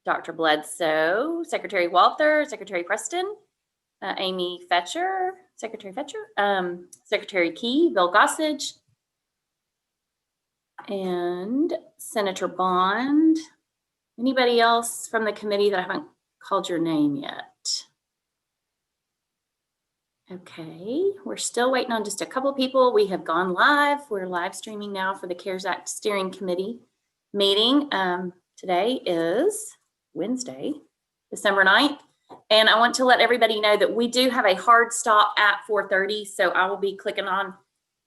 Dr. Bledsoe, Secretary Walther, Secretary Preston, Amy Fetcher, Secretary Fetcher, Secretary Key, Bill Gossage, and Senator Bond. Anybody else from the committee that I haven't called your name yet? Okay, we're still waiting on just a couple people. We have gone live. We're live streaming now for the CARES Act Steering Committee meeting. Today is Wednesday, December 9th. And I want to let everybody know that we do have a hard stop at 4:30. So I will be clicking on,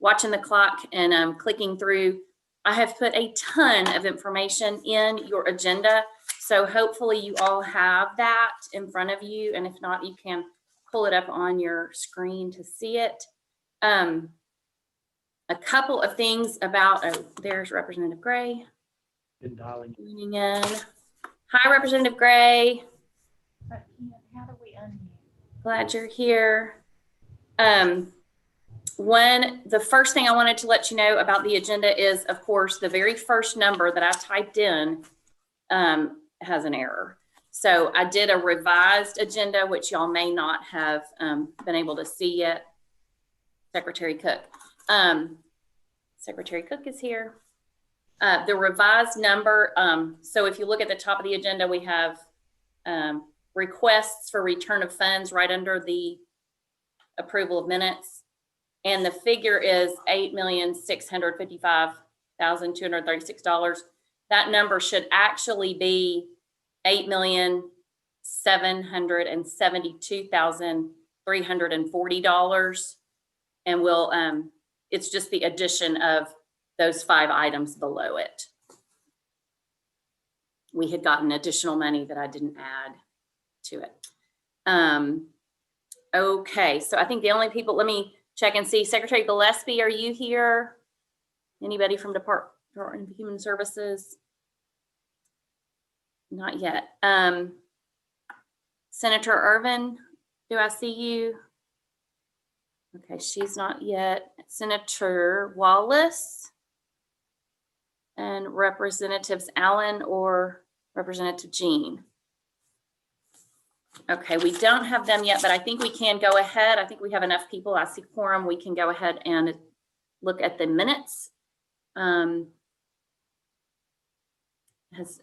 watching the clock and clicking through. I have put a ton of information in your agenda. So hopefully you all have that in front of you. And if not, you can pull it up on your screen to see it. A couple of things about, oh, there's Representative Gray. Good darling. Joining in. Hi, Representative Gray. How do we unmute? Glad you're here. The first thing I wanted to let you know about the agenda is, of course, the very first number that I typed in has an error. So I did a revised agenda, which y'all may not have been able to see yet. Secretary Cook. Secretary Cook is here. The revised number, so if you look at the top of the agenda, we have requests for return of funds right under the approval of minutes. And the figure is $8,655,236. That number should actually be $8,772,340. And we'll, it's just the addition of those 5 items below it. We had gotten additional money that I didn't add to it. Okay, so I think the only people, let me check and see. Secretary Gillespie, are you here? Anybody from Department of Human Services? Not yet. Senator Irvin, do I see you? Okay, she's not yet. Senator Wallace and Representatives Allen or Representative Jean. Okay, we don't have them yet, but I think we can go ahead. I think we have enough people. I see quorum. We can go ahead and look at the minutes. Has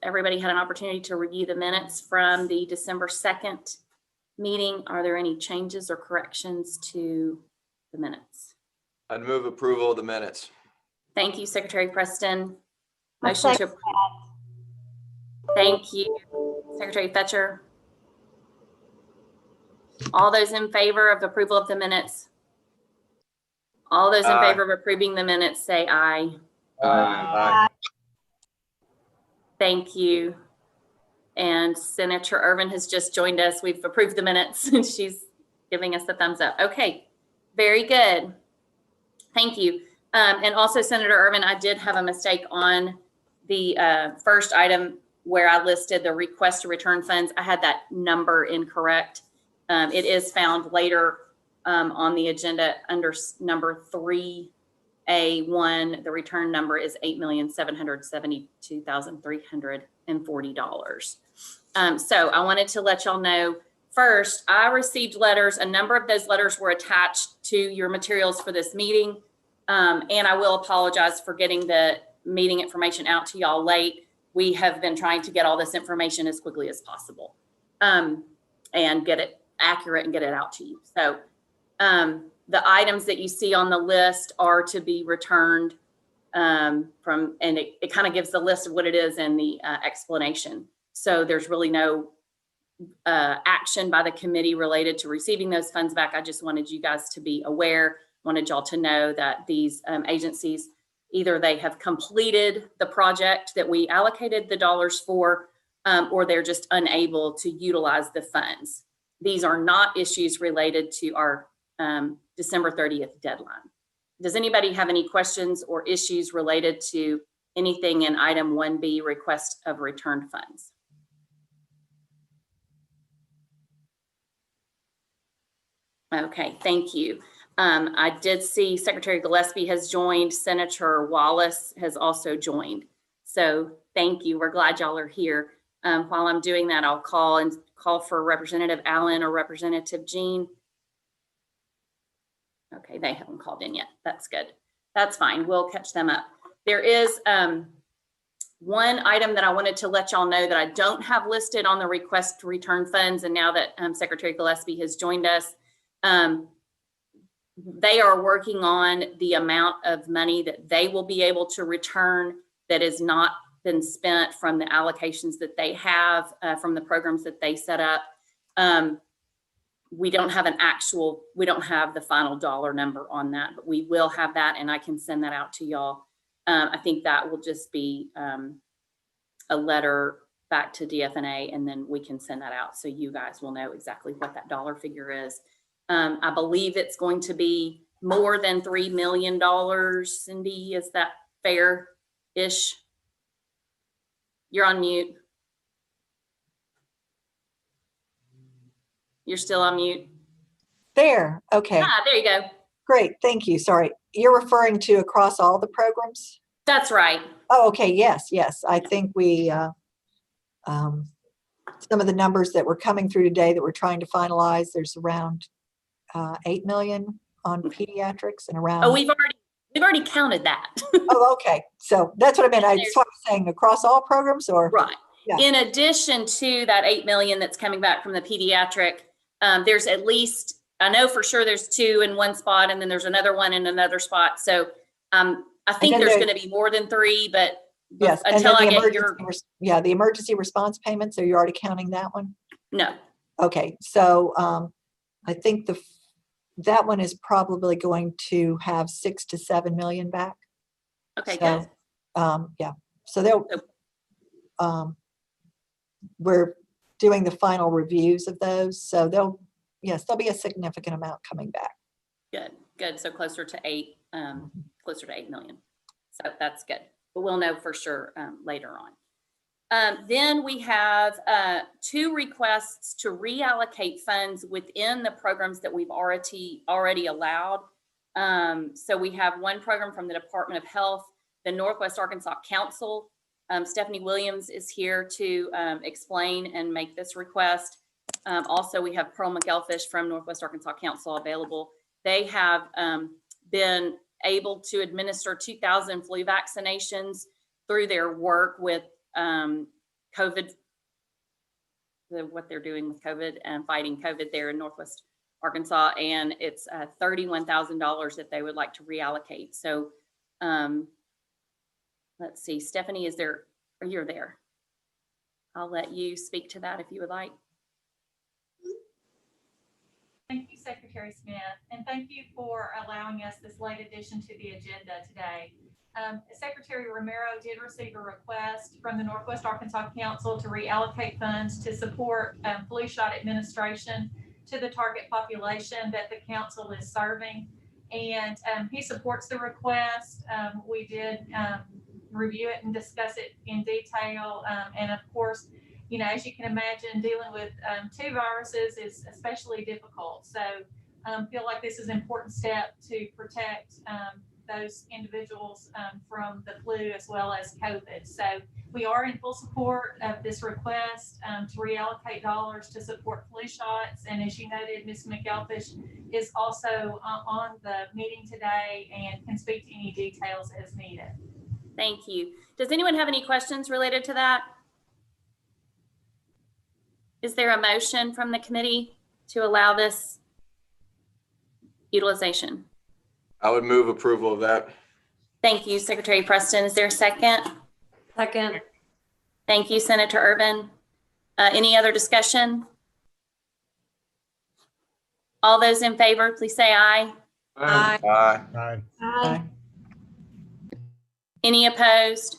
everybody had an opportunity to review the minutes from the December 2nd meeting? Are there any changes or corrections to the minutes? I'd move approval of the minutes. Thank you, Secretary Preston. Motion to approve. Thank you, Secretary Fetcher. All those in favor of approval of the minutes? All those in favor of approving the minutes, say aye. Aye. Thank you. And Senator Irvin has just joined us. We've approved the minutes and she's giving us the thumbs up. Okay, very good. Thank you. And also, Senator Irvin, I did have a mistake on the first item where I listed the request to return funds. I had that number incorrect. It is found later on the agenda under number 3A1. The return number is $8,772,340. So I wanted to let y'all know, first, I received letters. A number of those letters were attached to your materials for this meeting. And I will apologize for getting the meeting information out to y'all late. We have been trying to get all this information as quickly as possible and get it accurate and get it out to you. So the items that you see on the list are to be returned and it kind of gives the list of what it is and the explanation. So there's really no action by the committee related to receiving those funds back. I just wanted you guys to be aware, wanted y'all to know that these agencies, either they have completed the project that we allocated the dollars for, or they're just unable to utilize the funds. These are not issues related to our December 30th deadline. Does anybody have any questions or issues related to anything in item 1B, request of returned funds? Okay, thank you. I did see Secretary Gillespie has joined. Senator Wallace has also joined. So Thank you. We're glad y'all are here. While I'm doing that, I'll call for Representative Allen or Representative Jean. Okay, they haven't called in yet. That's good. That's fine. We'll catch them up. There is one item that I wanted to let y'all know that I don't have listed on the request to return funds. And now that Secretary Gillespie has joined us, they are working on the amount of money that they will be able to return that has not been spent from the allocations that they have from the programs that they set up. We don't have the final dollar number on that, but we will have that, and I can send that out to y'all. I think that will just be a letter back to DFNA, and then we can send that out so you guys will know exactly what that dollar figure is. I believe it's going to be more than $3 million. Cindy, is that fair-ish? You're on mute. You're still on mute. There, okay, There you go. great, thank you, sorry. You're referring to across all the programs? That's right. Oh, okay, yes, I think we, some of the numbers that were coming through today that we're trying to finalize, there's around 8 million on pediatrics and around. Oh, we've already counted that. Oh, okay, so that's what I meant, that's what I'm saying, across all programs or? Right. Yeah. In addition to that 8 million that's coming back from the pediatric, there's at least, I know for sure there's 2 in one spot, and then there's another one in another spot. So I think there's going to be more than 3, but Yes, until I and then get your, the emergency response payments, are you already counting that one? no. Okay, so I think that one is probably going to have 6 to 7 million back. Okay, So, good. yeah, so they'll, we're doing the final reviews of those, so there'll be a significant amount coming back. Good. So closer to 8 million. So that's good, but we'll know for sure later on. Then we have 2 requests to reallocate funds within the programs that we've already allowed. So we have one program from the Department of Health, the Northwest Arkansas Council. Stephanie Williams is here to explain and make this request. Also, we have Pearl McElfish from Northwest Arkansas Council available. They have been able to administer 2,000 flu vaccinations through their work with COVID, what they're doing with COVID and fighting COVID there in Northwest Arkansas. And it's $31,000 that they would like to reallocate. So let's see, Stephanie, you're there. I'll let you speak to that if you would like. Thank you, Secretary Smith, and thank you for allowing us this late addition to the agenda today. Secretary Romero did receive a request from the Northwest Arkansas Council to reallocate funds to support flu shot administration to the target population that the council is serving. And he supports the request. We did review it and discuss it in detail. And of course, you know, as you can imagine, dealing with 2 viruses is especially difficult. So feel like this is an important step to protect those individuals from the flu as well as COVID. So we are in full support of this request to reallocate dollars to support flu shots. And as you noted, Ms. McElfish is also on the meeting today and can speak to any details as needed. Thank you. Does anyone have any questions related to that? Is there a motion from the committee to allow this utilization? I would move approval of that. Thank you, Secretary Preston. Is there a second? Second. Thank you, Senator Urban. Any other discussion? All those in favor, please say aye. Aye. Aye. Aye. Any opposed?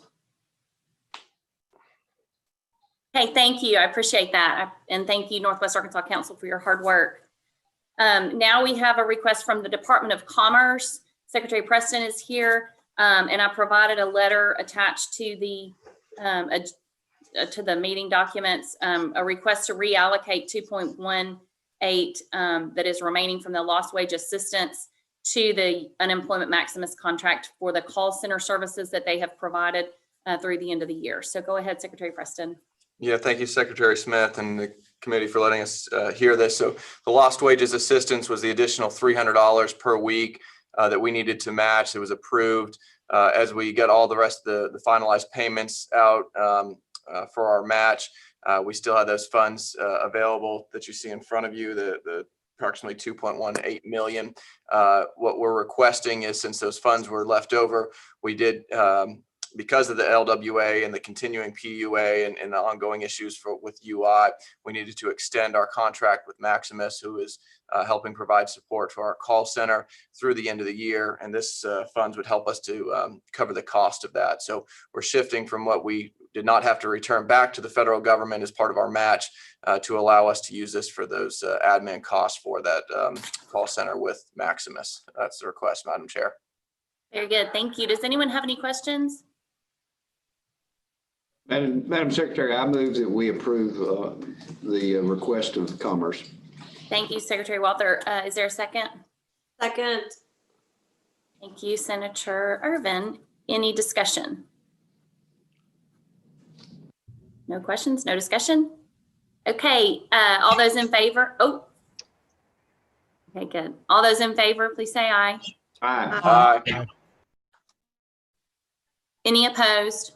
Okay, thank you. I appreciate that. And thank you, Northwest Arkansas Council, for your hard work. Now we have a request from the Department of Commerce. Secretary Preston is here, and I provided a letter attached to the meeting documents, a request to reallocate 2.18 that is remaining from the lost wage assistance to the unemployment maximus contract for the call center services that they have provided through the end of the year. So go ahead, Secretary Preston. Yeah, thank you, Secretary Smith and the committee for letting us hear this. So the lost wages assistance was the additional $300 per week that we needed to match. It was approved as we got all the rest of the finalized payments out for our match. We still have those funds available that you see in front of you, the approximately 2.18 million. What we're requesting is, since those funds were left over, we did because of the LWA and the continuing PUA and the ongoing issues with UI, we needed to extend our contract with Maximus, who is helping provide support for our call center through the end of the year. And this funds would help us to cover the cost of that. So we're shifting from what we did not have to return back to the federal government as part of our match to allow us to use this for those admin costs for that call center with Maximus. That's the request, Madam Chair. Very good. Thank you. Does anyone have any questions? Madam Secretary, I move that we approve the request of Commerce. Thank you, Secretary Walther. Is there a second? Second. Thank you, Senator Irvin. Any discussion? No questions, no discussion? Okay, all those in favor? Oh, okay, good. All those in favor, please say aye. Aye. Aye. Any opposed?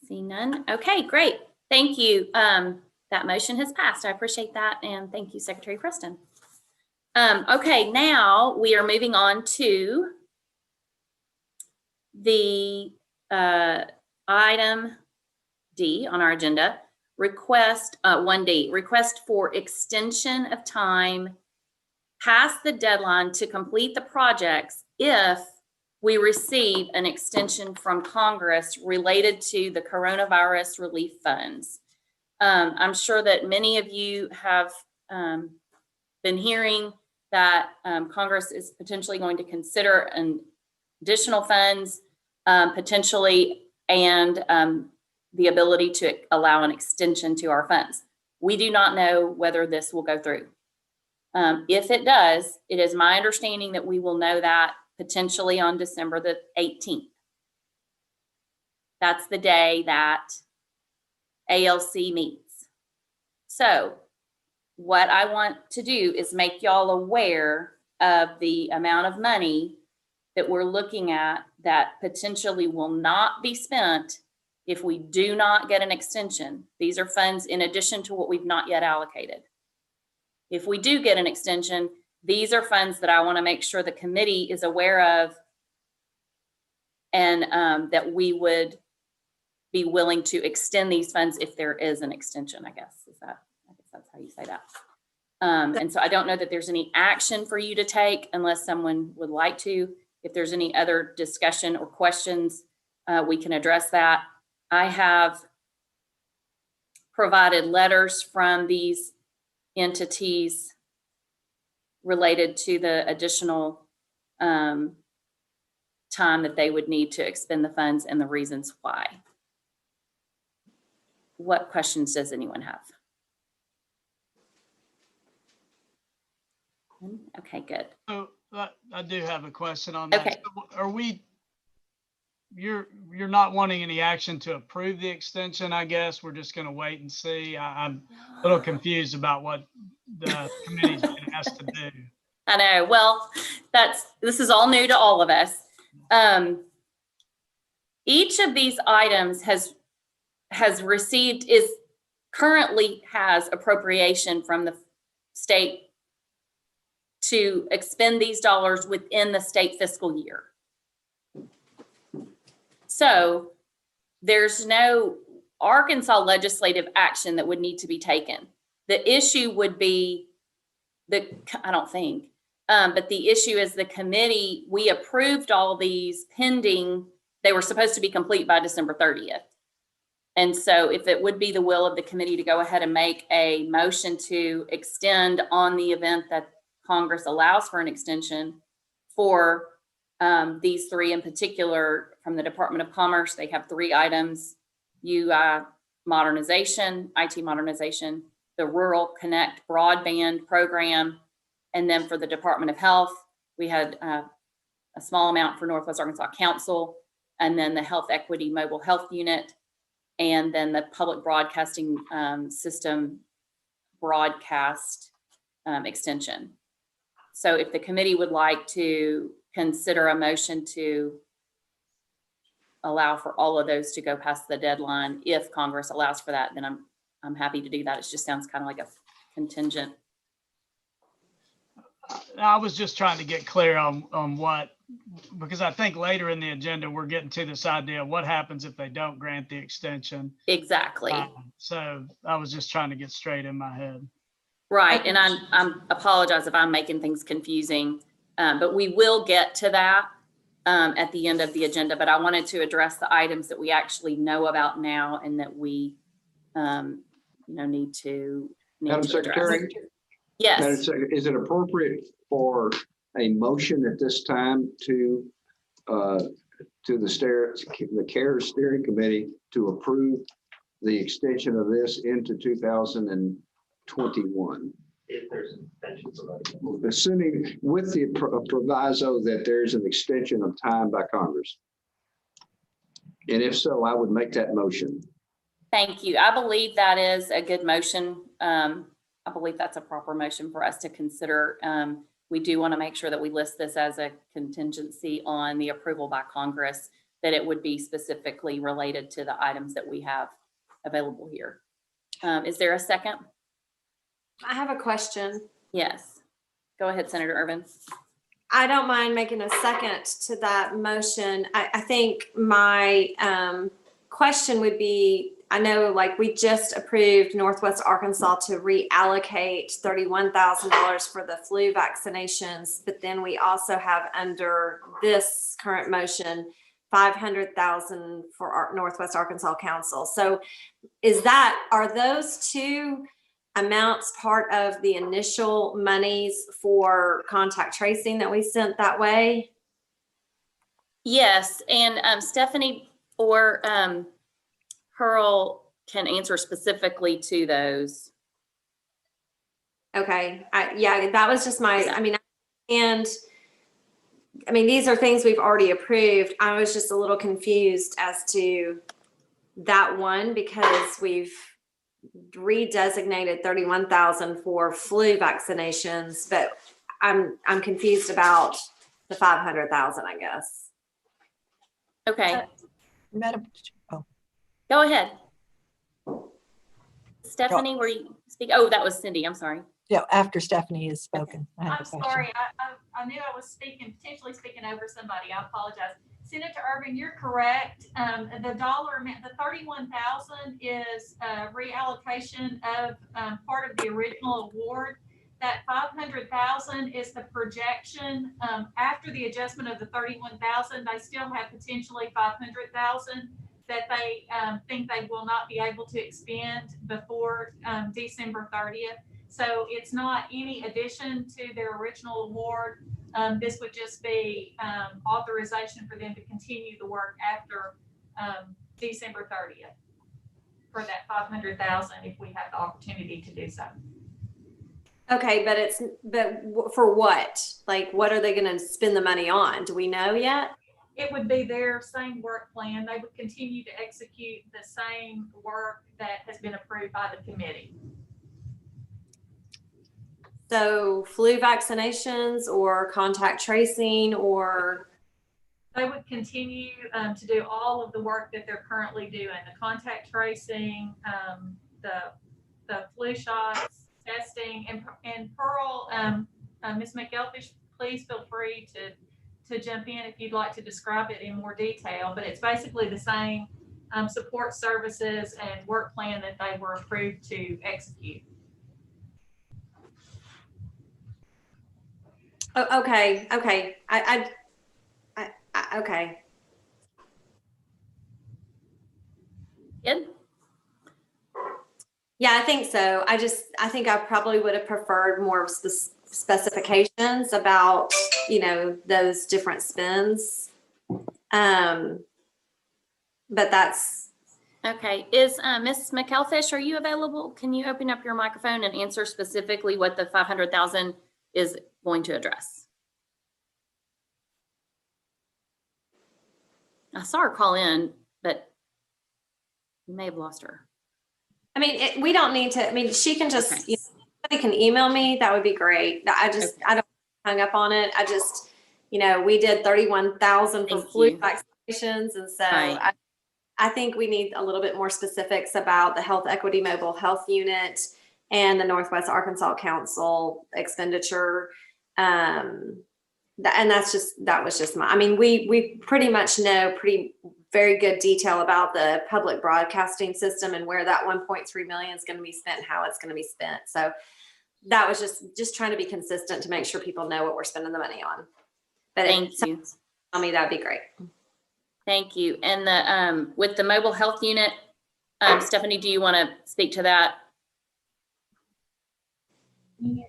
See none. Okay, great. Thank you. That motion has passed. I appreciate that. And thank you, Secretary Preston. Okay, now we are moving on to the item D on our agenda, request 1D, request for extension of time past the deadline to complete the projects if we receive an extension from Congress related to the coronavirus relief funds. I'm sure that many of you have been hearing that Congress is potentially going to consider an additional funds potentially and the ability to allow an extension to our funds. We do not know whether this will go through. If it does, it is my understanding that we will know that potentially on December the 18th. That's the day that ALC meets. So what I want to do is make y'all aware of the amount of money that we're looking at that potentially will not be spent if we do not get an extension. These are funds in addition to what we've not yet allocated. If we do get an extension, these are funds that I want to make sure the committee is aware of and that we would be willing to extend these funds if there is an extension, I guess. I guess that's how you say that. And so I don't know that there's any action for you to take unless someone would like to. If there's any other discussion or questions, we can address that. I have provided letters from these entities related to the additional time that they would need to expend the funds and the reasons why. What questions does anyone have? Okay, good. So I do have a question on that. Okay. So are we, you're not wanting any action to approve the extension, I guess? We're just going to wait and see. I'm a little confused about what the committee's been asked to do. I know. Well, this is all new to all of us. Each of these items currently has appropriation from the state to expend these dollars within the state fiscal year. So there's no Arkansas legislative action that would need to be taken. The issue would be I don't think, but the issue is the committee, we approved all these pending, they were supposed to be complete by December 30th. And so if it would be the will of the committee to go ahead and make a motion to extend on the event that Congress allows for an extension for these three in particular from the Department of Commerce, they have 3 items: UI modernization, IT modernization, the Rural Connect broadband program, and then for the Department of Health, we had a small amount for Northwest Arkansas Council, and then the Health Equity Mobile Health Unit, and then the Public Broadcasting System broadcast extension. So if the committee would like to consider a motion to allow for all of those to go past the deadline, if Congress allows for that, then I'm happy to do that. It just sounds kind of like a contingent. I was just trying to get clear on what, because I think later in the agenda, we're getting to this idea of what happens if they don't grant the extension. Exactly. So I was just trying to get straight in my head. Right, and I'm apologize if I'm making things confusing, but we will get to that at the end of the agenda. But I wanted to address the items that we actually know about now and that we, need to Madam address. Secretary? Madam Yes, Secretary, is it appropriate for a motion at this time to the CARES Steering Committee to approve the extension of this into 2021? If there's an extension for that. Assuming with the proviso that there's an extension of time by Congress. And if so, I would make that motion. thank you. I believe that is a good motion. I believe that's a proper motion for us to consider. We do want to make sure that we list this as a contingency on the approval by Congress, that it would be specifically related to the items that we have available here. Is there a second? I have a question. Yes. Go ahead, Senator Irvin. I don't mind making a second to that motion. I think my question would be, I know like we just approved Northwest Arkansas to reallocate $31,000 for the flu vaccinations, but then we also have under this current motion, $500,000 for our Northwest Arkansas Council. So are those two amounts part of the initial monies for contact tracing that we sent that way? Yes, and Stephanie or Pearl can answer specifically to those. Okay, yeah, that was just these are things we've already approved. I was just a little confused as to that one because we've redesignated $31,000 for flu vaccinations, but I'm confused about the $500,000, I guess. Okay, Madam, go ahead. Stephanie, were you speaking? Oh, that was Cindy. I'm sorry. yeah, after Stephanie has spoken. I have a I'm question. sorry, I knew I was potentially speaking over somebody. I apologize. Senator Irvin, you're correct. The dollar amount, the $31,000 is a reallocation of part of the original award. That $500,000 is the projection. After the adjustment of the $31,000, they still have potentially $500,000 that they think they will not be able to expend before December 30th. So it's not any addition to their original award. This would just be authorization for them to continue the work after December 30th for that $500,000 if we have the opportunity to do so. Okay, but for what? Like, what are they going to spend the money on? Do we know yet? It would be their same work plan. They would continue to execute the same work that has been approved by the committee. So flu vaccinations or contact tracing or? They would continue to do all of the work that they're currently doing, the contact tracing, the flu shots, testing, and Pearl, Ms. McElfish, please feel free to jump in if you'd like to describe it in more detail, but it's basically the same support services and work plan that they were approved to execute. Oh, okay. Okay. Okay. Good. Yeah, I think so. I think I probably would have preferred more specifications about, those different spends. But that's. Okay. Is Ms. McElfish, are you available? Can you open up your microphone and answer specifically what the $500,000 is going to address? I saw her call in, but we may have lost her. I mean, we don't need to, I mean, she can just, Okay. you know, somebody can email me, that would be great. I don't hung up on it. I just, you know, we did 31,000 for Thank flu you. vaccinations. And so Right. I think we need a little bit more specifics about the Health Equity Mobile Health Unit and the Northwest Arkansas Council expenditure. And that was just I mean, we pretty much know very good detail about the public broadcasting system and where that 1.3 million is going to be spent, and how it's going to be spent. So that was just trying to be consistent to make sure people know what we're spending the money on. But Thank you. tell me, that'd be great. Thank you. And the, with the mobile health unit, Stephanie, do you want to speak to that? Okay,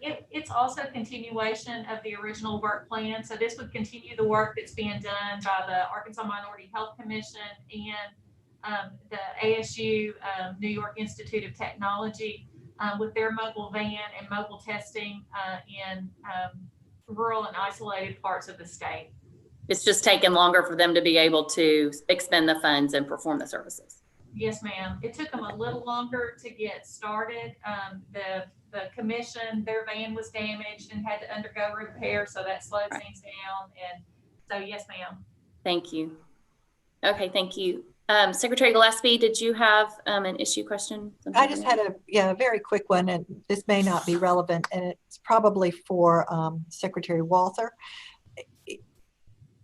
great. It's also a continuation of the original work plan. So this would continue the work that's being done by the Arkansas Minority Health Commission and the ASU New York Institute of Technology with their mobile van and mobile testing in rural and isolated parts of the state. It's just taken longer for them to be able to expend the funds and perform the services. Yes, ma'am. It took them a little longer to get started. The commission, their van was damaged and had to undergo repair, so that slowed things down. And so, yes, ma'am. Thank you. Okay, thank you. Secretary Gillespie, did you have an issue question? I just had a very quick one, and this may not be relevant, and it's probably for Secretary Walther.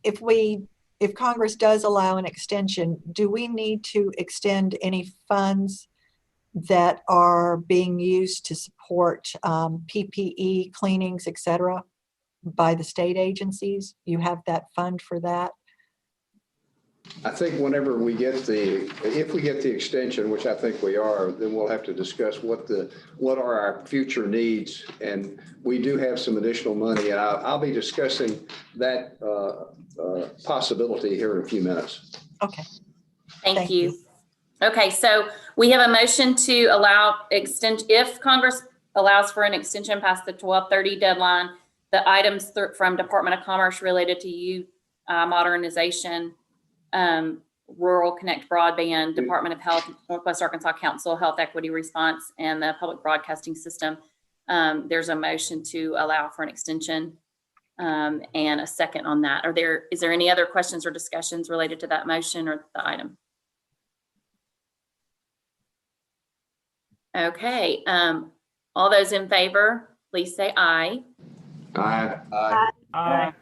If Congress does allow an extension, do we need to extend any funds that are being used to support PPE cleanings, et cetera, by the state agencies? You have that fund for that? I think whenever we get if we get the extension, which I think we are, then we'll have to discuss what are our future needs. And we do have some additional money, and I'll be discussing that possibility here in a few minutes. Okay. Thank you. Okay, so we have a motion to allow if Congress allows for an extension past the 12/30 deadline, the items from Department of Commerce related to modernization, Rural Connect Broadband, Department of Health, Northwest Arkansas Council, Health Equity Response, and the Public Broadcasting System. There's a motion to allow for an extension and a second on that. Is there any other questions or discussions related to that motion or the item? Okay, all those in favor, please say aye. Aye.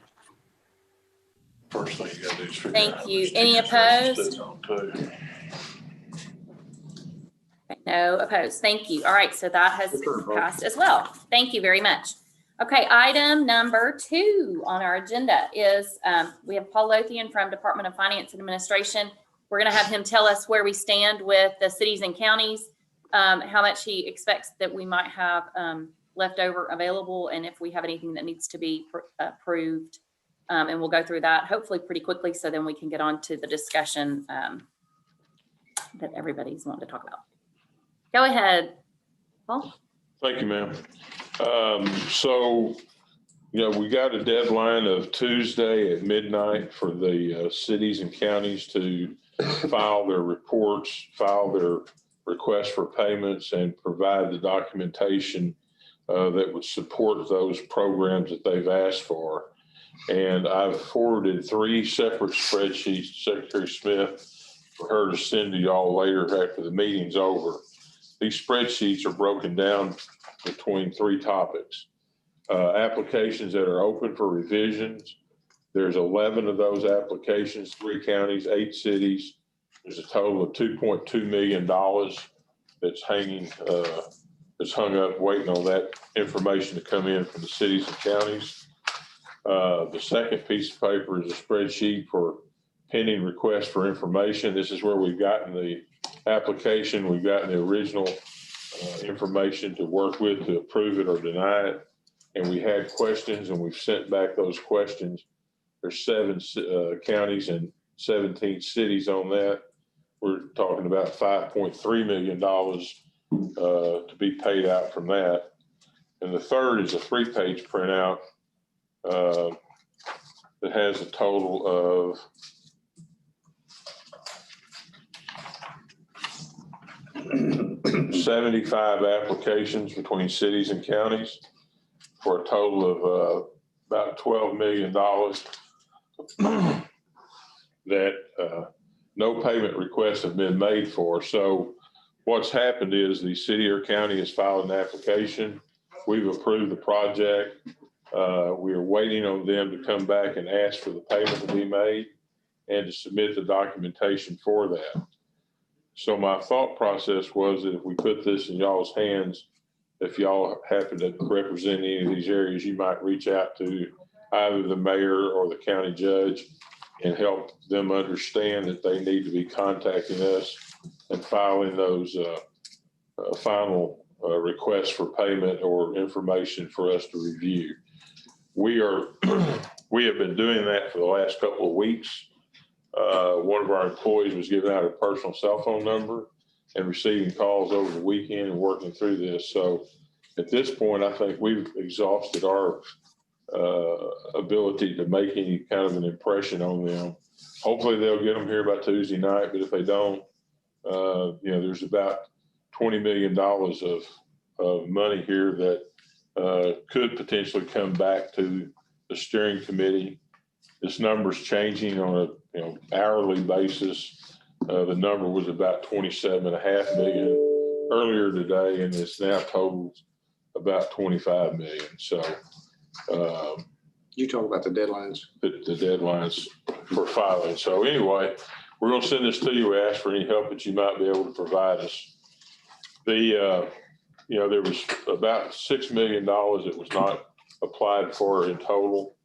First thing you gotta do is figure Thank out how you. much Any tickets they opposed? stood on, too. No opposed. Thank you. All right, so that has passed as well. Thank you very much. Okay, item number 2 on our agenda is we have Paul Lothian from Department of Finance and Administration. We're going to have him tell us where we stand with the cities and counties, how much he expects that we might have left over available, and if we have anything that needs to be approved. And we'll go through that hopefully pretty quickly, so then we can get on to the discussion that everybody's wanting to talk about. Go ahead, Paul. Thank you, ma'am. So, we got a deadline of Tuesday at midnight for the cities and counties to file their reports, file their requests for payments, and provide the documentation that would support those programs that they've asked for. And I've forwarded 3 separate spreadsheets to Secretary Smith for her to send to y'all later after the meeting's over. These spreadsheets are broken down between 3 topics. Applications that are open for revisions. There's 11 of those applications, 3 counties, 8 cities. There's a total of $2.2 million that's hung up waiting on that information to come in from the cities and counties. The second piece of paper is a spreadsheet for pending requests for information. This is where we've gotten the application, we've gotten the original information to work with to approve it or deny it. And we had questions, and we've sent back those questions. There's 7 counties and 17 cities on that. We're talking about $5.3 million to be paid out from that. And the third is a 3-page printout that has a total of $75 applications between cities and counties for a total of about $12 million that no payment requests have been made for. So what's happened is the city or county has filed an application. We've approved the project. We are waiting on them to come back and ask for the payment to be made and to submit the documentation for that. So my thought process was that if we put this in y'all's hands, if y'all happen to represent any of these areas, you might reach out to either the mayor or the county judge and help them understand that they need to be contacting us and filing those final requests for payment or information for us to review. We have been doing that for the last couple of weeks. One of our employees was giving out a personal cell phone number and receiving calls over the weekend and working through this. So at this point, I think we've exhausted our ability to make any kind of an impression on them. Hopefully they'll get them here by Tuesday night, but if they don't, there's about $20 million of money here that could potentially come back to the steering committee. This number's changing on a hourly basis. The number was about 27.5 million earlier today, and it's now totaled about 25 million. So You talk about the deadlines. the deadlines for filing. So anyway, we're going to send this to you. We ask for any help that you might be able to provide us. There was about $6 million that was not applied for in total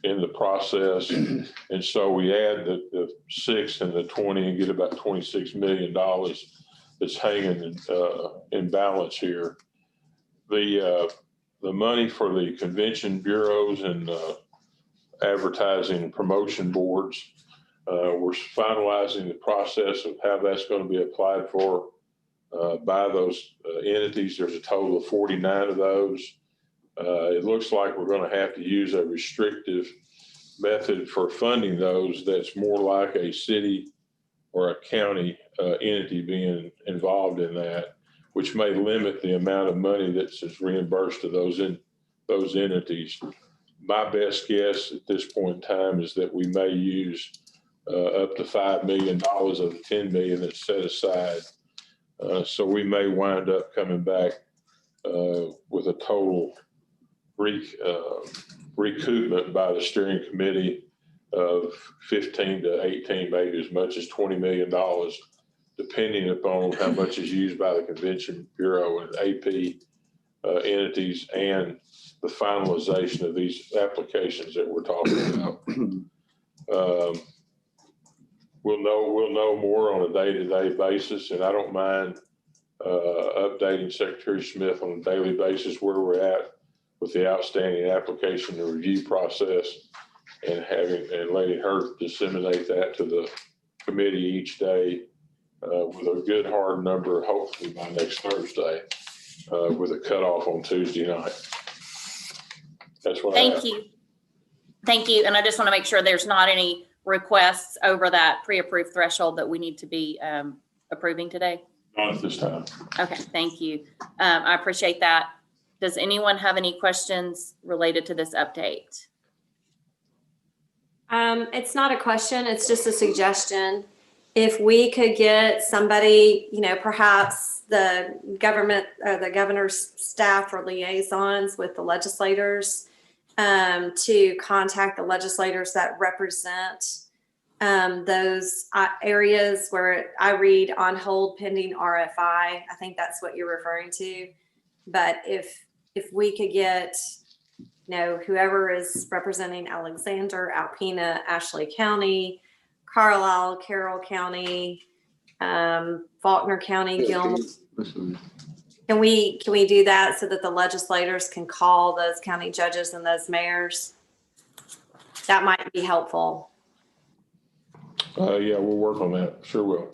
in the process. And so we add the 6 and the 20 and get about $26 million that's hanging in balance here. The money for the convention bureaus and advertising and promotion boards, we're finalizing the process of how that's going to be applied for by those entities. There's a total of 49 of those. It looks like we're going to have to use a restrictive method for funding those that's more like a city or a county entity being involved in that, which may limit the amount of money that's reimbursed to those entities. My best guess at this point in time is that we may use up to $5 million of the $10 million that's set aside. So we may wind up coming back with a total recoupment by the steering committee of 15 to 18, maybe as much as $20 million, depending upon how much is used by the Convention Bureau and AP entities and the finalization of these applications that we're talking about. We'll know more on a day-to-day basis, and I don't mind updating Secretary Smith on a daily basis where we're at with the outstanding application and review process, and letting her disseminate that to the committee each day with a good hard number, hopefully by next Thursday, with a cutoff on Tuesday night. That's what I have. Thank you. Thank you. And I just want to make sure there's not any requests over that pre-approved threshold that we need to be approving today. Not at this time. Okay, thank you. I appreciate that. Does anyone have any questions related to this update? It's not a question, it's just a suggestion. If we could get somebody, perhaps the governor's staff or liaisons with the legislators to contact the legislators that represent those areas where I read on hold pending RFI. I think that's what you're referring to. But if we could get, whoever is representing Alexander, Alpena, Ashley County, Carlisle, Carroll County, Faulkner County, Gilmore. Can we do that so that the legislators can call those county judges and those mayors? That might be helpful. Yeah, we'll work on that. Sure will.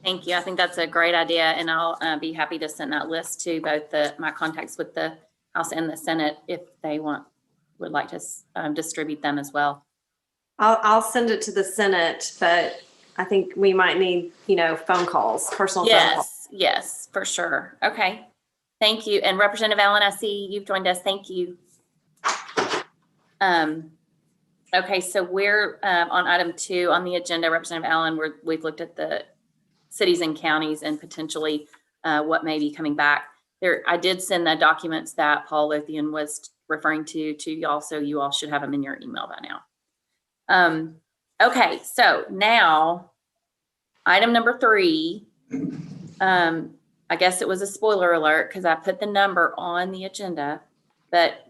Thank you. I think that's a great idea, and I'll be happy to send that list to both my contacts with the House and the Senate if they want would like to distribute them as well. I'll send it to the Senate, but I think we might need, phone calls, personal phone calls. Yes, for sure. Okay. Thank you. And Representative Allen, I see you've joined us. Thank you. Okay, so we're on item 2 on the agenda, Representative Allen, we've looked at the cities and counties and potentially what may be coming back. I did send the documents that Paul Lothian was referring to y'all, so you all should have them in your email by now. Okay, so now item number 3. I guess it was a spoiler alert because I put the number on the agenda, but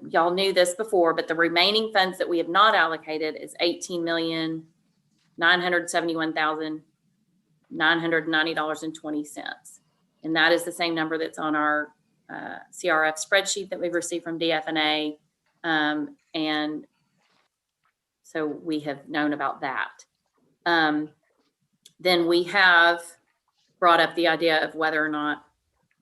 y'all knew this before, but the remaining funds that we have not allocated is $18,971,990.20. And that is the same number that's on our CRF spreadsheet that we've received from DFNA. And so we have known about that. Then we have brought up the idea of whether or not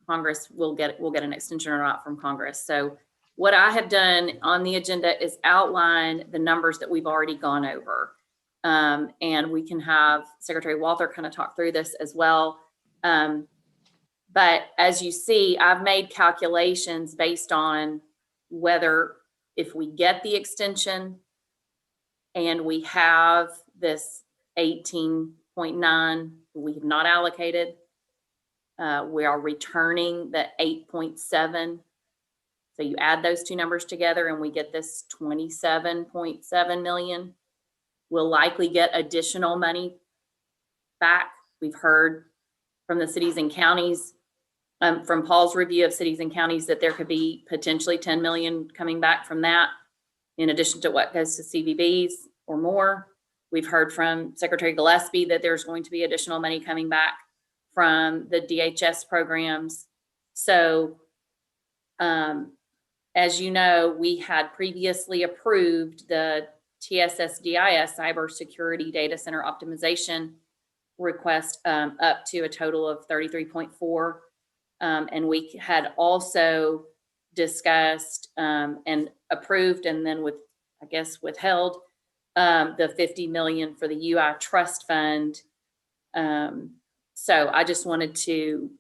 Congress will get an extension or not from Congress. So what I have done on the agenda is outline the numbers that we've already gone over. And we can have Secretary Walther kind of talk through this as well. But as you see, I've made calculations based on whether if we get the extension and we have this 18.9 we have not allocated, we are returning the 8.7. So you add those two numbers together and we get this 27.7 million. We'll likely get additional money back. We've heard from the cities and counties, from Paul's review of cities and counties, that there could be potentially 10 million coming back from that, in addition to what goes to CVBs or more. We've heard from Secretary Gillespie that there's going to be additional money coming back from the DHS programs. So, as you know, we had previously approved the TSSDIS Cybersecurity Data Center Optimization request up to a total of 33.4. And we had also discussed and approved, and then withheld the 50 million for the UI Trust Fund. So I just wanted to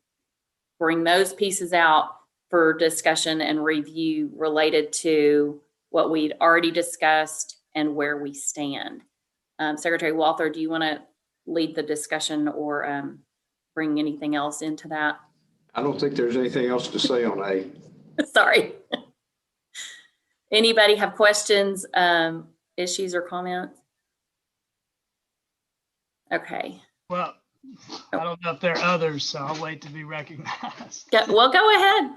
bring those pieces out for discussion and review related to what we'd already discussed and where we stand. Secretary Walther, do you want to lead the discussion or bring anything else into that? I don't think there's anything else to say on A. Sorry. Anybody have questions, issues, or comments? Okay. Well, I don't know if there are others, so I'll wait to be recognized. Well, go ahead.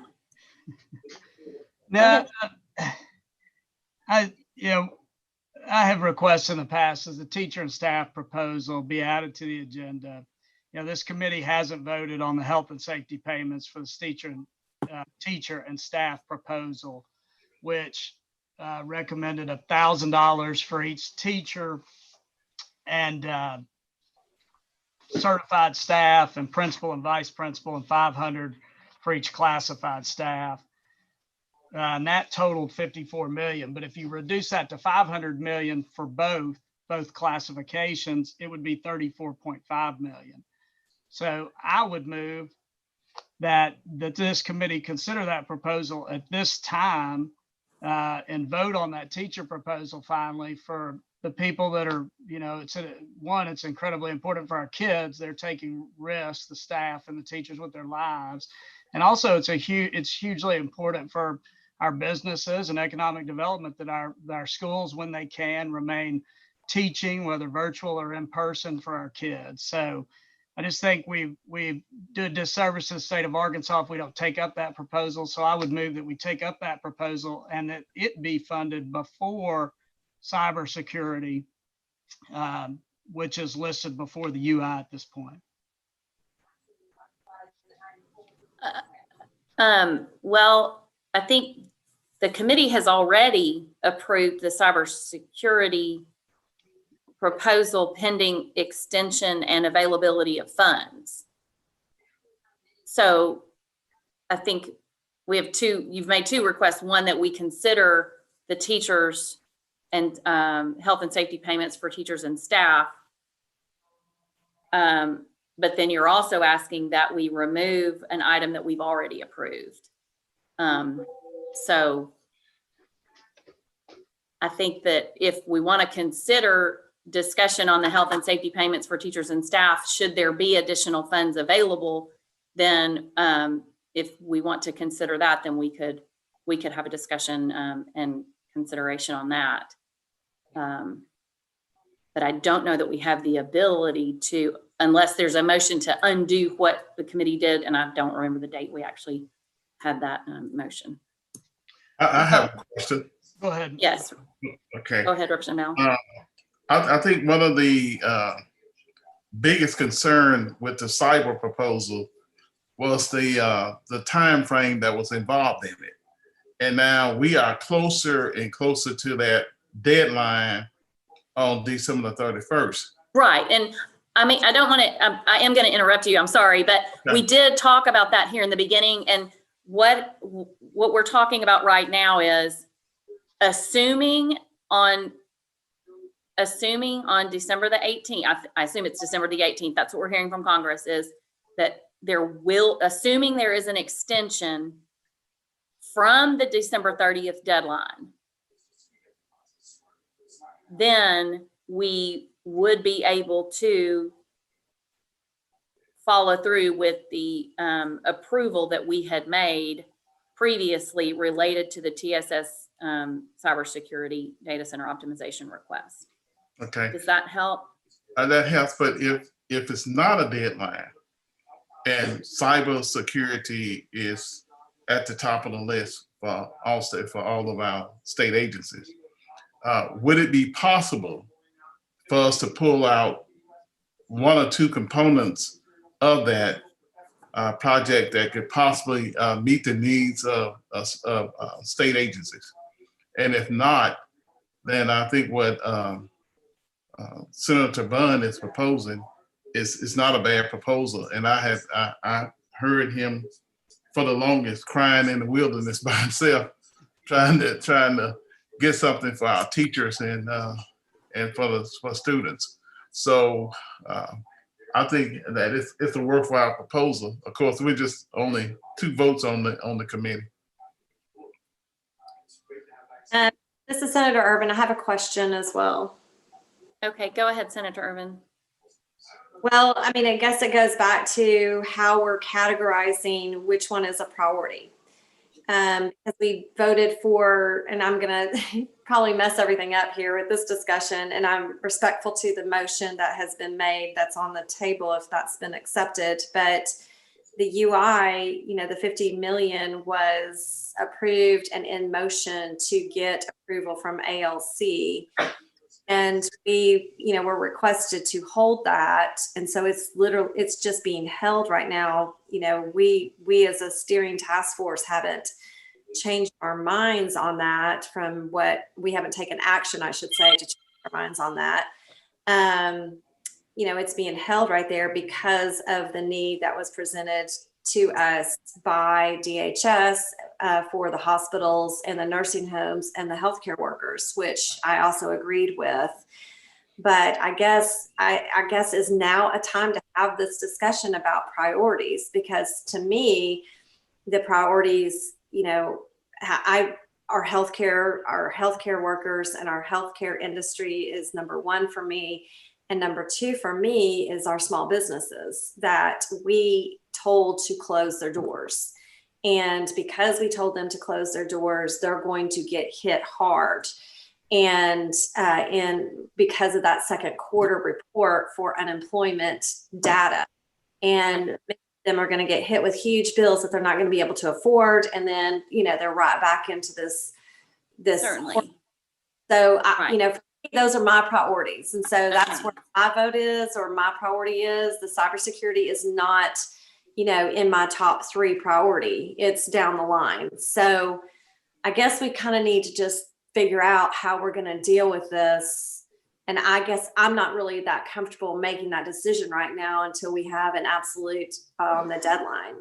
Now, I have requests in the past as the teacher and staff proposal be added to the agenda. This committee hasn't voted on the health and safety payments for the teacher and staff proposal, which recommended $1,000 for each teacher and certified staff and principal and vice principal, and $500 for each classified staff. And that totaled 54 million. But if you reduce that to 500 million for both classifications, it would be 34.5 million. So I would move that this committee consider that proposal at this time and vote on that teacher proposal finally for the people that are, it's incredibly important for our kids. They're taking risks, the staff and the teachers, with their lives. And also it's hugely important for our businesses and economic development that our schools, when they can, remain teaching, whether virtual or in person, for our kids. So I just think we do a disservice to the state of Arkansas if we don't take up that proposal. So I would move that we take up that proposal and that it be funded before cybersecurity, which is listed before the UI at this point. Well, I think the committee has already approved the cybersecurity proposal pending extension and availability of funds. So I think we have you've made two requests. One, that we consider the teachers and health and safety payments for teachers and staff. But then you're also asking that we remove an item that we've already approved. So I think that if we want to consider discussion on the health and safety payments for teachers and staff, should there be additional funds available, then if we want to consider that, then we could have a discussion and consideration on that. But I don't know that we have the ability to, unless there's a motion to undo what the committee did, and I don't remember the date we actually had that motion. I have a question. Go ahead. Yes, Okay. go ahead, Representative Bell. I think one of the biggest concern with the cyber proposal was the time frame that was involved in it. And now we are closer and closer to that deadline on December the 31st. Right, and I mean, I don't want to, I am going to interrupt you, I'm sorry, but we did talk about that here in the beginning, and what we're talking about right now is assuming on December the 18th, I assume it's December the 18th, that's what we're hearing from Congress, is that assuming there is an extension from the December 30th deadline, then we would be able to follow through with the approval that we had made previously related to the TSS cybersecurity data center optimization request. Okay. Does that help? That helps, but if it's not a deadline and cybersecurity is at the top of the list for all of our state agencies, would it be possible for us to pull out one or two components of that project that could possibly meet the needs of state agencies? And if not, then I think what Senator Bunn is proposing is not a bad proposal. And I heard him for the longest crying in the wilderness by himself, trying to get something for our teachers and for students. So I think that it's a worthwhile proposal. Of course, we're just only 2 votes on the committee. This is Senator Urban. I have a question as well. Okay, go ahead, Senator Irvin. Well, I mean, I guess it goes back to how we're categorizing which one is a priority. Because we voted for, and I'm going to probably mess everything up here with this discussion, and I'm respectful to the motion that has been made that's on the table if that's been accepted. But the UI, the 50 million was approved and in motion to get approval from ALC. And we, were requested to hold that. And so it's just being held right now. We as a steering task force haven't changed our minds on that from what we haven't taken action, I should say, to change our minds on that. It's being held right there because of the need that was presented to us by DHS for the hospitals and the nursing homes and the healthcare workers, which I also agreed with. But I guess is now a time to have this discussion about priorities, because to me, the priorities, our healthcare workers and our healthcare industry is number one for me. And number two for me is our small businesses that we told to close their doors. And because we told them to close their doors, they're going to get hit hard. And because of that second quarter report for unemployment data, and many of them are going to get hit with huge bills that they're not going to be able to afford. And then, they're right back into this. Certainly. So, Right. for me, those are my priorities. And so that's where my vote is, or my priority is. The cybersecurity is not, in my top 3 priority. It's down the line. So I guess we kind of need to just figure out how we're going to deal with this. And I guess I'm not really that comfortable making that decision right now until we have an absolute on the deadline.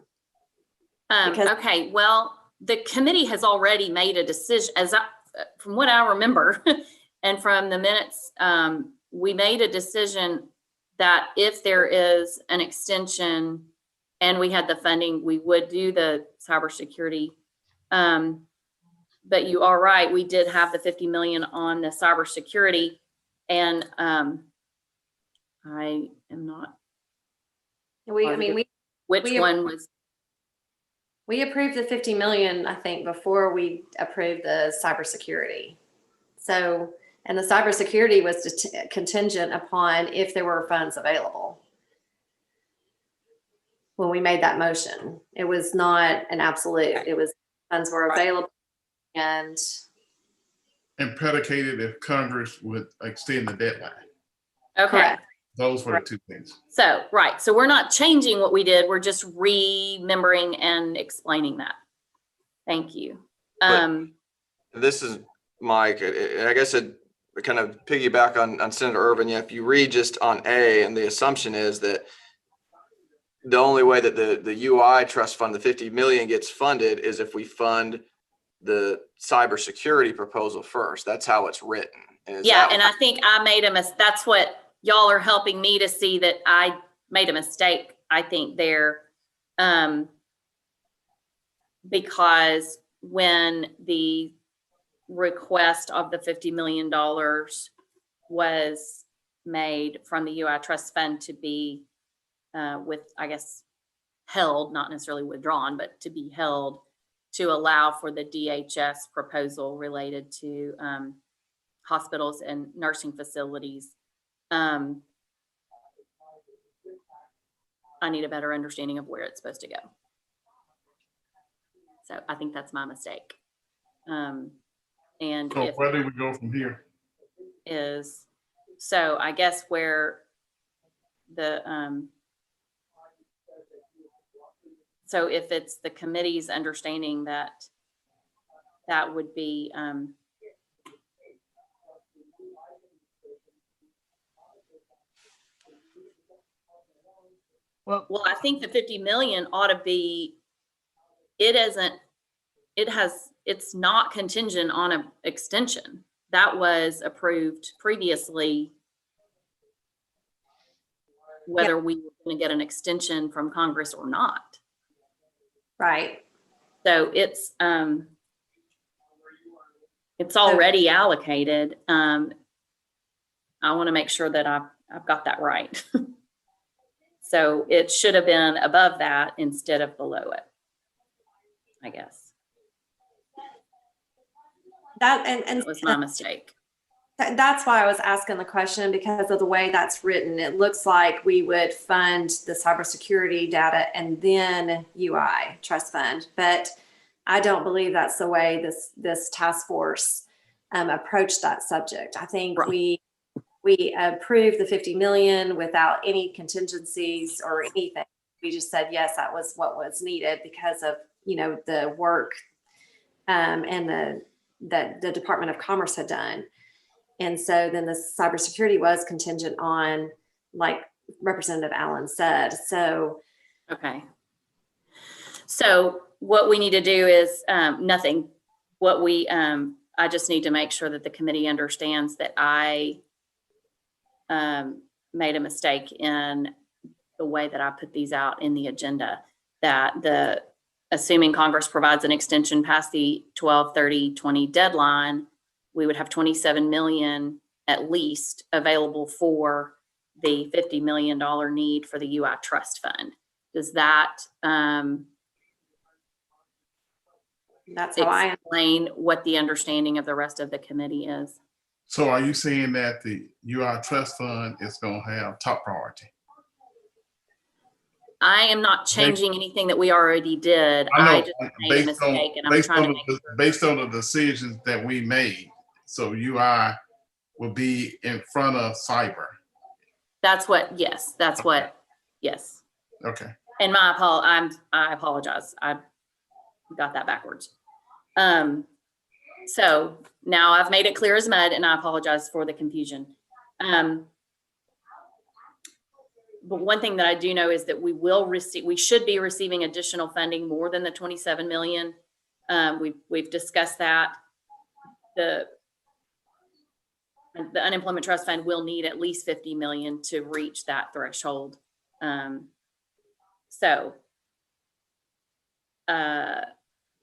Okay, well, the committee has already made a decision. from what I remember, and from the minutes, we made a decision that if there is an extension and we had the funding, we would do the cybersecurity. But you are right, we did have the 50 million on the cybersecurity, and I am not which we- one was. We approved the 50 million, I think, before we approved the cybersecurity. So, and the cybersecurity was contingent upon if there were funds available. When we made that motion, it was not an absolute. It was funds were available, and predicated if Congress would extend the deadline. Okay. Correct. Those were the two things. So, right. So we're not changing what we did. We're just remembering and explaining that. Thank you. This is Mike. I guess it kind of piggyback on Senator Irvin. Yeah, if you read just on A, and the assumption is that the only way that the UI trust fund, the 50 million gets funded is if we fund the cybersecurity proposal first. That's how it's written. And I think I made a mistake. That's what y'all are helping me to see, that I made a mistake, I think, there. Because when the request of the $50 million was made from the UI trust fund to be held, not necessarily withdrawn, but to be held to allow for the DHS proposal related to hospitals and nursing facilities. I need a better understanding of where it's supposed to go. So I think that's my mistake. And So where do we go from here? So I guess where the, so if it's the committee's understanding that that would be, well, I think the 50 million ought to be, it's not contingent on an extension. That was approved previously, whether we were going to get an extension from Congress or not. right. So it's already allocated. I want to make sure that I've got that right. So it should have been above that instead of below it, I guess. That was my mistake. That's why I was asking the question, because of the way that's written. It looks like we would fund the cybersecurity data and then UI trust fund, but I don't believe that's the way this task force approached that subject. I think Right. we approved the 50 million without any contingencies or anything. We just said, yes, that was what was needed because of, the work and that the Department of Commerce had done. And so then the cybersecurity was contingent on, like Representative Allen said. So, Okay. So what we need to do is nothing. I just need to make sure that the committee understands that I made a mistake in the way that I put these out in the agenda, that assuming Congress provides an extension past the 12/30/20 deadline, we would have 27 million at least available for the $50 million need for the UI trust fund. Does that that's how I explain what the understanding of the rest of the committee is? So are you saying that the UI trust fund is going to have top priority? I am not changing anything that we already did. I just made a mistake, and I'm trying to make sure. Based on the decisions that we made, so UI will be in front of cyber. Yes. Okay. And I apologize. I got that backwards. So now I've made it clear as mud, and I apologize for the confusion. But one thing that I do know is that we should be receiving additional funding more than the 27 million. We've discussed that. the unemployment trust fund will need at least 50 million to reach that threshold. So I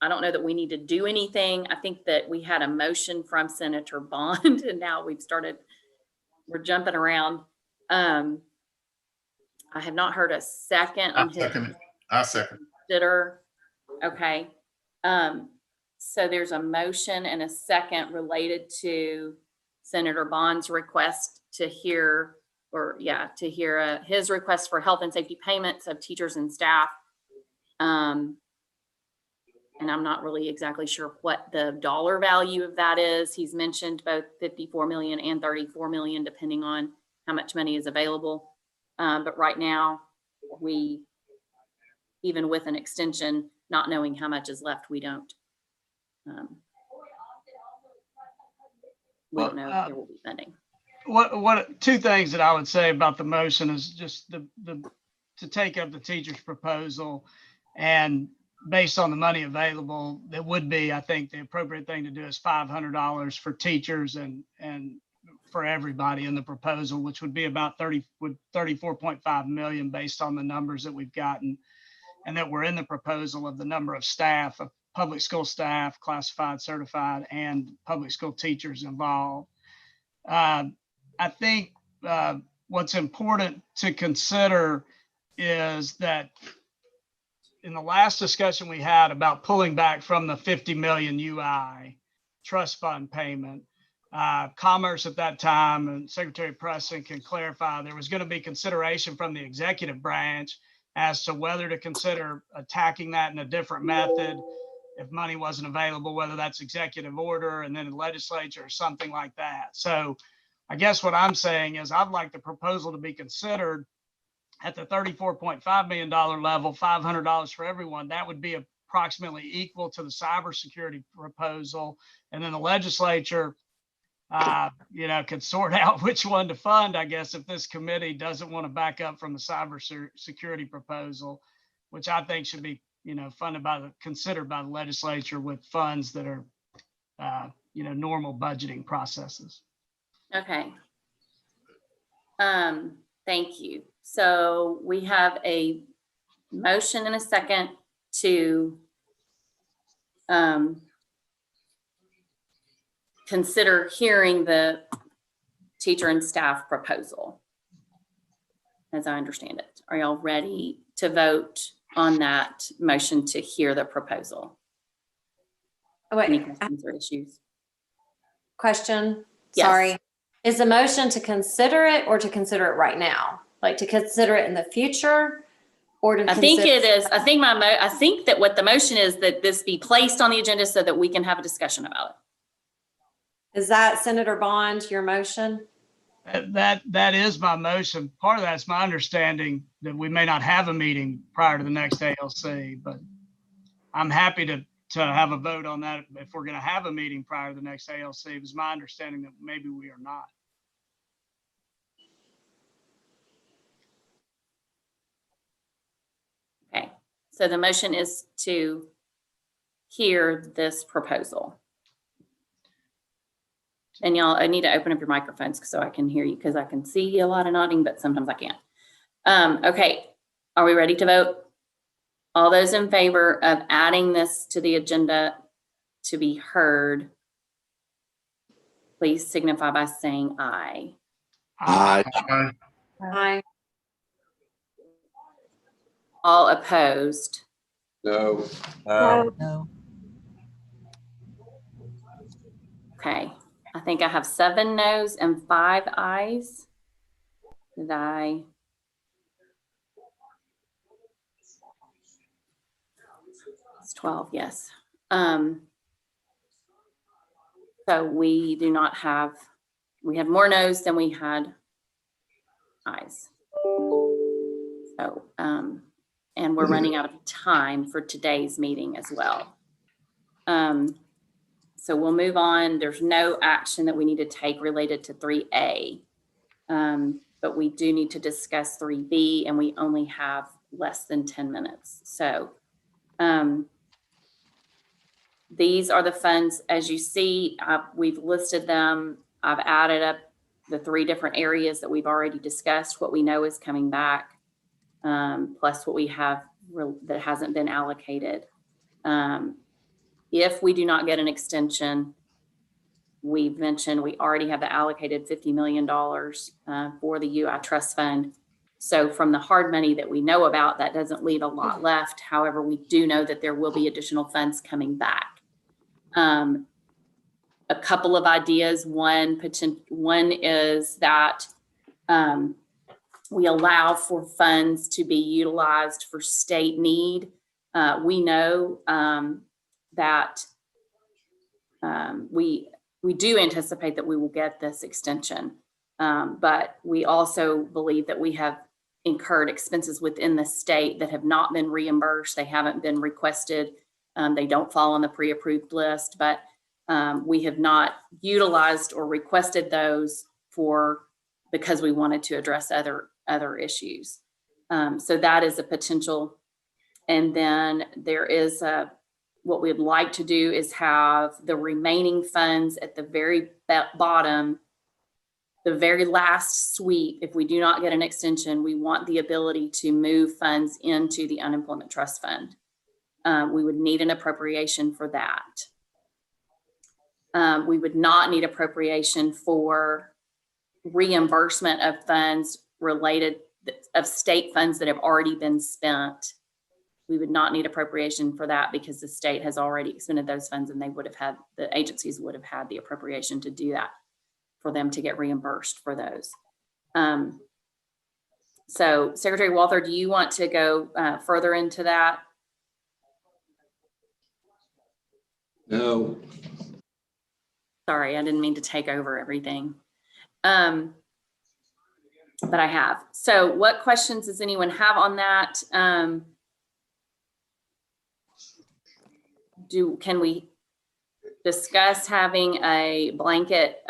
don't know that we need to do anything. I think that we had a motion from Senator Bond and now we're jumping around. I have not heard a second on his I second. consider. Okay. So there's a motion and a second related to Senator Bond's request to hear, his request for health and safety payments of teachers and staff. And I'm not really exactly sure what the dollar value of that is. He's mentioned both 54 million and 34 million, depending on how much money is available. But right now, even with an extension, not knowing how much is left, we don't know if there will be funding. What two things that I would say about the motion is just to take up the teacher's proposal, and based on the money available, that would be, I think the appropriate thing to do is $500 for teachers and for everybody in the proposal, which would be about 34.5 million based on the numbers that we've gotten and that were in the proposal of the number of staff, of public school staff, classified, certified, and public school teachers involved. I think what's important to consider is that in the last discussion we had about pulling back from the 50 million UI trust fund payment, Commerce at that time and Secretary Preston can clarify there was going to be consideration from the executive branch as to whether to consider attacking that in a different method if money wasn't available, whether that's executive order and then the legislature or something like that. So I guess what I'm saying is I'd like the proposal to be considered at the $34.5 million level, $500 for everyone. That would be approximately equal to the cybersecurity proposal. And then the legislature, could sort out which one to fund, I guess, if this committee doesn't want to back up from the cybersecurity proposal, which I think should be, considered by the legislature with funds that are, normal budgeting processes. Okay. Thank you. So we have a motion and a second to consider hearing the teacher and staff proposal, as I understand it. Are y'all ready to vote on that motion to hear the proposal? Oh, Any wait, questions or issues? question. Yes. Sorry. Is the motion to consider it or to consider it right now? Like to consider it in the future or to I think consider- it is. I think that what the motion is that this be placed on the agenda so that we can have a discussion about it. Is that Senator Bond, your motion? That is my motion. Part of that's my understanding that we may not have a meeting prior to the next ALC, but I'm happy to have a vote on that if we're going to have a meeting prior to the next ALC. It was my understanding that maybe we are not. Okay, so the motion is to hear this proposal. And y'all, I need to open up your microphones so I can hear you, because I can see a lot of nodding, but sometimes I can't. Okay, are we ready to vote? All those in favor of adding this to the agenda to be heard, please signify by saying aye. Aye. Aye. All opposed? No. No. Okay, I think I have 7 no's and 5 ayes. Did I? It's 12, yes. So we do not have, we had more no's than we had ayes. So, and we're running out of time for today's meeting as well. So we'll move on. There's no action that we need to take related to 3A. But we do need to discuss 3B, and we only have less than 10 minutes. So These are the funds, as you see, we've listed them. I've added up the 3 different areas that we've already discussed, what we know is coming back, plus what we have that hasn't been allocated. If we do not get an extension, we mentioned we already have the allocated $50 million for the UI Trust Fund. So from the hard money that we know about, that doesn't leave a lot left. However, we do know that there will be additional funds coming back. A couple of ideas. One is that we allow for funds to be utilized for state need. We know that we do anticipate that we will get this extension, but we also believe that we have incurred expenses within the state that have not been reimbursed. They haven't been requested. They don't fall on the pre-approved list, but we have not utilized or requested those because we wanted to address other issues. So that is a potential. And then there is what we'd like to do is have the remaining funds at the very bottom, the very last sweep. If we do not get an extension, we want the ability to move funds into the unemployment trust fund. We would need an appropriation for that. We would not need appropriation for reimbursement of funds of state funds that have already been spent. We would not need appropriation for that because the state has already expended those funds, and the agencies would have had the appropriation to do that for them to get reimbursed for those. So Secretary Walther, do you want to go further into that? No. Sorry, I didn't mean to take over everything. But I have. So what questions does anyone have on that? Can we discuss having a blanket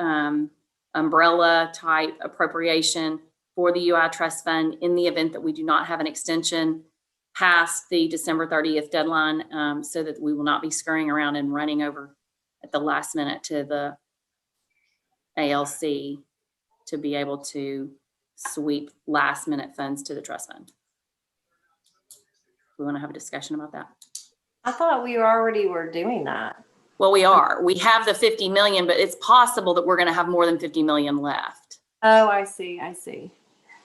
umbrella type appropriation for the UI Trust Fund in the event that we do not have an extension past the December 30th deadline, so that we will not be scurrying around and running over at the last minute to the ALC to be able to sweep last minute funds to the trust fund? We want to have a discussion about that. I thought we already were doing that. Well, we are. We have the 50 million, but it's possible that we're going to have more than 50 million left. Oh, I see. I see.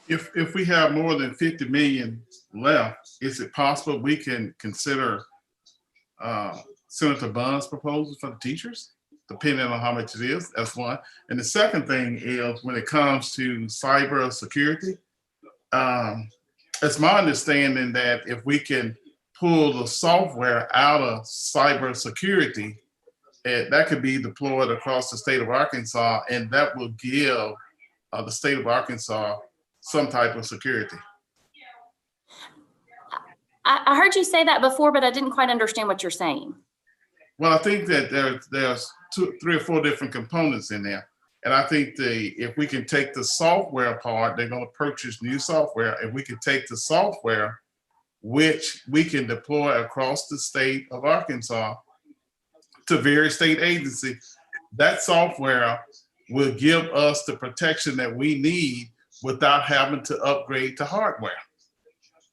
If we have more than 50 million left, is it possible we can consider Senator Bunn's proposal for the teachers, depending on how much it is? That's one. And the second thing is when it comes to cyber security, it's my understanding that if we can pull the software out of cyber security, that could be deployed across the state of Arkansas, and that will give the state of Arkansas some type of security. I heard you say that before, but I didn't quite understand what you're saying. Well, I think that there's 3 or 4 different components in there. And I think if we can take the software part, they're going to purchase new software. If we can take the software, which we can deploy across the state of Arkansas to various state agencies, that software will give us the protection that we need without having to upgrade to hardware.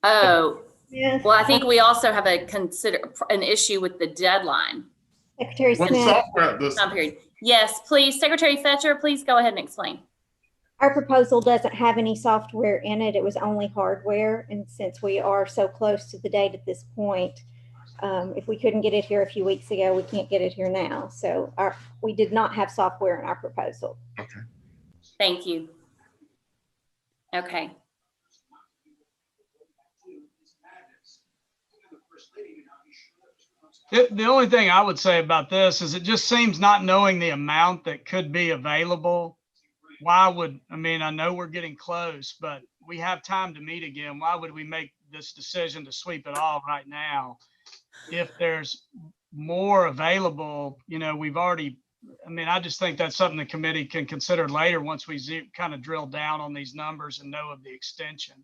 Oh, Yeah. well, I think we also have an issue with the deadline. Secretary When Smith, software, Time period. Yes, please, Secretary Fetcher, please go ahead and explain. our proposal doesn't have any software in it. It was only hardware. And since we are so close to the date at this point, if we couldn't get it here a few weeks ago, we can't get it here now. So we did not have software in our proposal. okay. Thank you. Okay. The only thing I would say about this is it just seems, not knowing the amount that could be available, I know we're getting close, but we have time to meet again. Why would we make this decision to sweep it all right now? If there's more available, we've already, I just think that's something the committee can consider later once we kind of drill down on these numbers and know of the extension.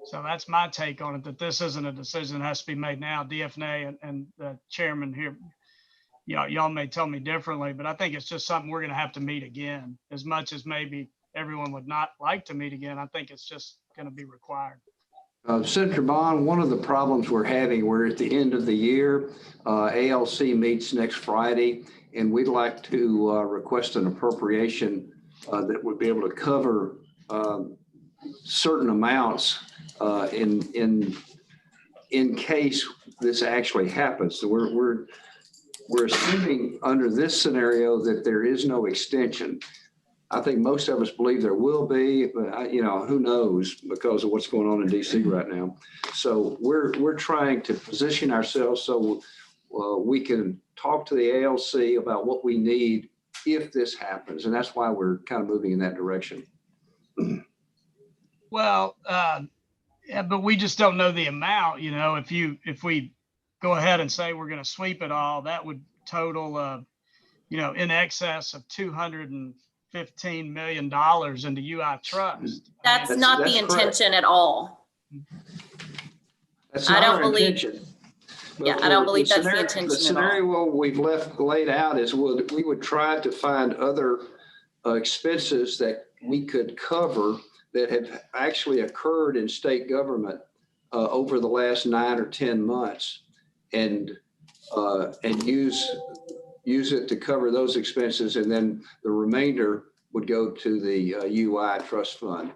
So that's my take on it, that this isn't a decision that has to be made now. DFNA and the chairman here y'all may tell me differently, but I think it's just something we're gonna have to meet again. As much as maybe everyone would not like to meet again, I think it's just gonna be required. Senator Bond, one of the problems we're having, we're at the end of the year. ALC meets next Friday, and we'd like to request an appropriation that would be able to cover certain amounts in case this actually happens. So we're assuming under this scenario that there is no extension. I think most of us believe there will be, but who knows because of what's going on in DC right now. So we're trying to position ourselves so we can talk to the ALC about what we need if this happens. And that's why we're kind of moving in that direction. Well, yeah, but we just don't know the amount, if we go ahead and say we're gonna sweep it all, that would total, in excess of $215 million into UI trust. That's not the that's correct. intention at all. That's I not don't our believe- intention. Yeah, But I don't believe that's the intention at all. The scenario we've laid out is we would try to find other expenses that we could cover that have actually occurred in state government over the last 9 or 10 months and use it to cover those expenses. And then the remainder would go to the UI trust fund.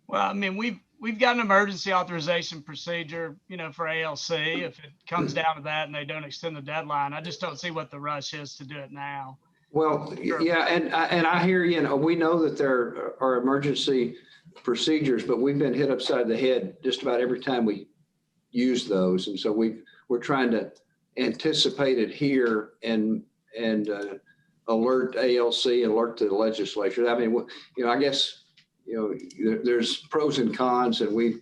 Well, I mean, we've got an emergency authorization procedure, for ALC. If it comes down to that and they don't extend the deadline, I just don't see what the rush is to do it now. Well, yeah, and I hear, we know that there are emergency procedures, but we've been hit upside the head just about every time we use those. And so we're trying to anticipate it here and alert ALC, alert the legislature. I mean, I guess, there's pros and cons, and we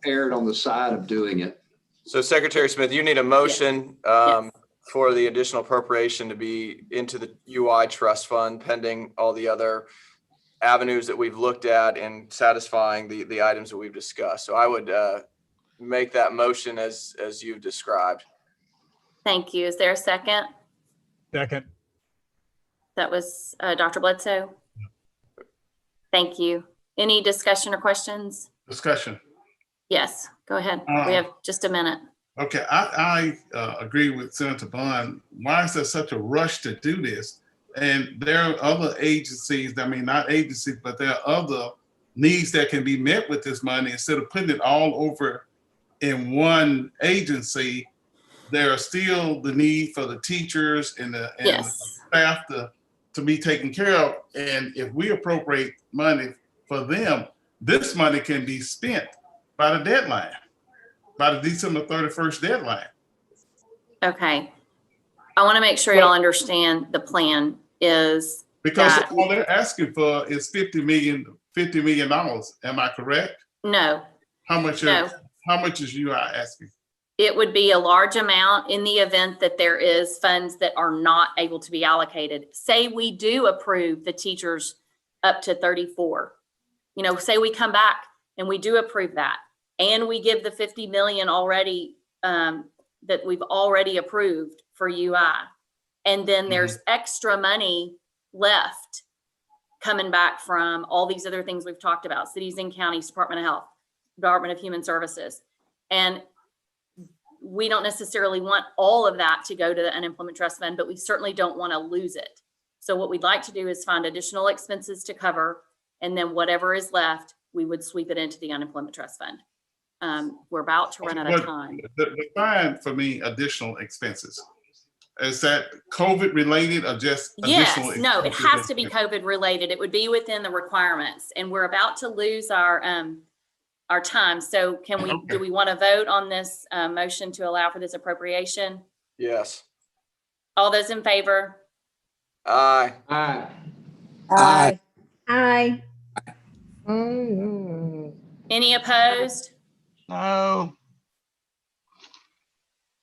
erred on the side of doing it. So Secretary Smith, you need a motion Yes. for the additional appropriation to be into the UI trust fund pending all the other avenues that we've looked at and satisfying the items that we've discussed. So I would make that motion as you've described. Thank you. Is there a second? Second. That was Dr. Bledsoe. Thank you. Any discussion or questions? Discussion. Yes, go ahead. We have just a minute. Okay, I agree with Senator Bond. Why is there such a rush to do this? And there are other agencies, not agencies, but there are other needs that can be met with this money. Instead of putting it all over in one agency, there are still the need for the teachers and the staff to be taken care of. And if we appropriate money for them, this money can be spent by the deadline, by the December 31st deadline. Okay. I want to make sure y'all understand the plan is because that, all they're asking for is $50 million. Am I correct? No. How much is UI asking? It would be a large amount in the event that there is funds that are not able to be allocated. Say we do approve the teachers up to 34. Say we come back and we do approve that and we give the 50 million already that we've already approved for UI. And then there's extra money left coming back from all these other things we've talked about, cities and counties, Department of Health, Department of Human Services. And we don't necessarily want all of that to go to the unemployment trust fund, but we certainly don't want to lose it. So what we'd like to do is find additional expenses to cover, and then whatever is left, we would sweep it into the unemployment trust fund. We're about to run out of time. Define for me additional expenses. Is that COVID related or just additional? Yes, no, it has to be COVID related. It would be within the requirements, and we're about to lose our time. So can we, do we want to vote on this motion to allow for this appropriation? Yes. All those in favor? Aye. Aye. Aye. Aye. Any opposed? No.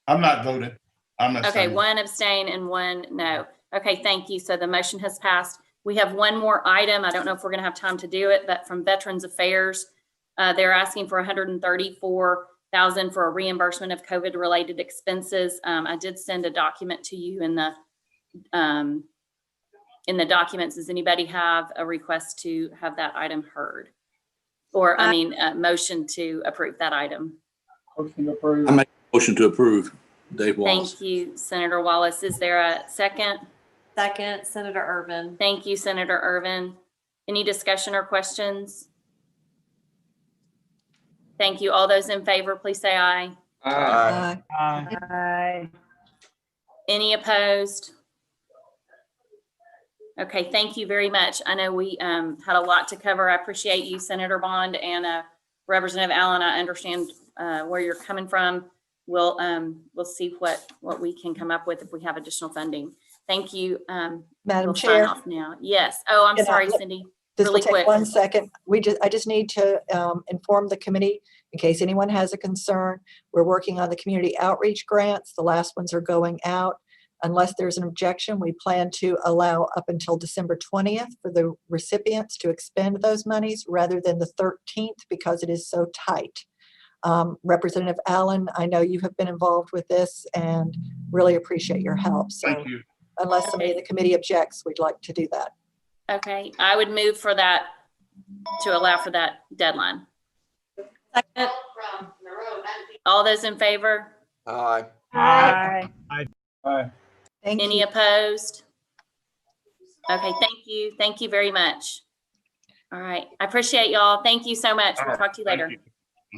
I'm not voting. I'm not. Okay, one abstain and one no. Okay, thank you. So the motion has passed. We have one more item. I don't know if we're going to have time to do it, but from Veterans Affairs, they're asking for $134,000 $1,000 for a reimbursement of COVID-related expenses. I did send a document to you in the documents. Does anybody have a request to have that item heard? Or, I mean, a motion to approve that item? I make a motion to approve. Dave Wallace. Thank you, Senator Wallace. Is there a second? Second, Senator Urban. Thank you, Senator Irvin. Any discussion or questions? Thank you. All those in favor, please say aye. Aye. Aye. Any opposed? Okay, thank you very much. I know we had a lot to cover. I appreciate you, Senator Bond, and Representative Allen. I understand where you're coming from. We'll see what we can come up with if we have additional funding. Thank you. Madam We'll sign Chair, off now. Yes. Oh, I'm Can I sorry, look- Cindy. this will really take quick. 1 second. I just need to inform the committee in case anyone has a concern. We're working on the community outreach grants. The last ones are going out. Unless there's an objection, we plan to allow up until December 20th for the recipients to expend those monies rather than the 13th because it is so tight. Representative Allen, I know you have been involved with this and really appreciate your help. So Thank you. unless somebody in the committee objects, we'd like to do that. Okay, I would move for that, to allow for that deadline. Second. All those in favor? Aye. Aye. Thank Any you. opposed? Okay, thank you. Thank you very much. All right, I appreciate y'all. Thank you so much. We'll talk to you Thank later. you.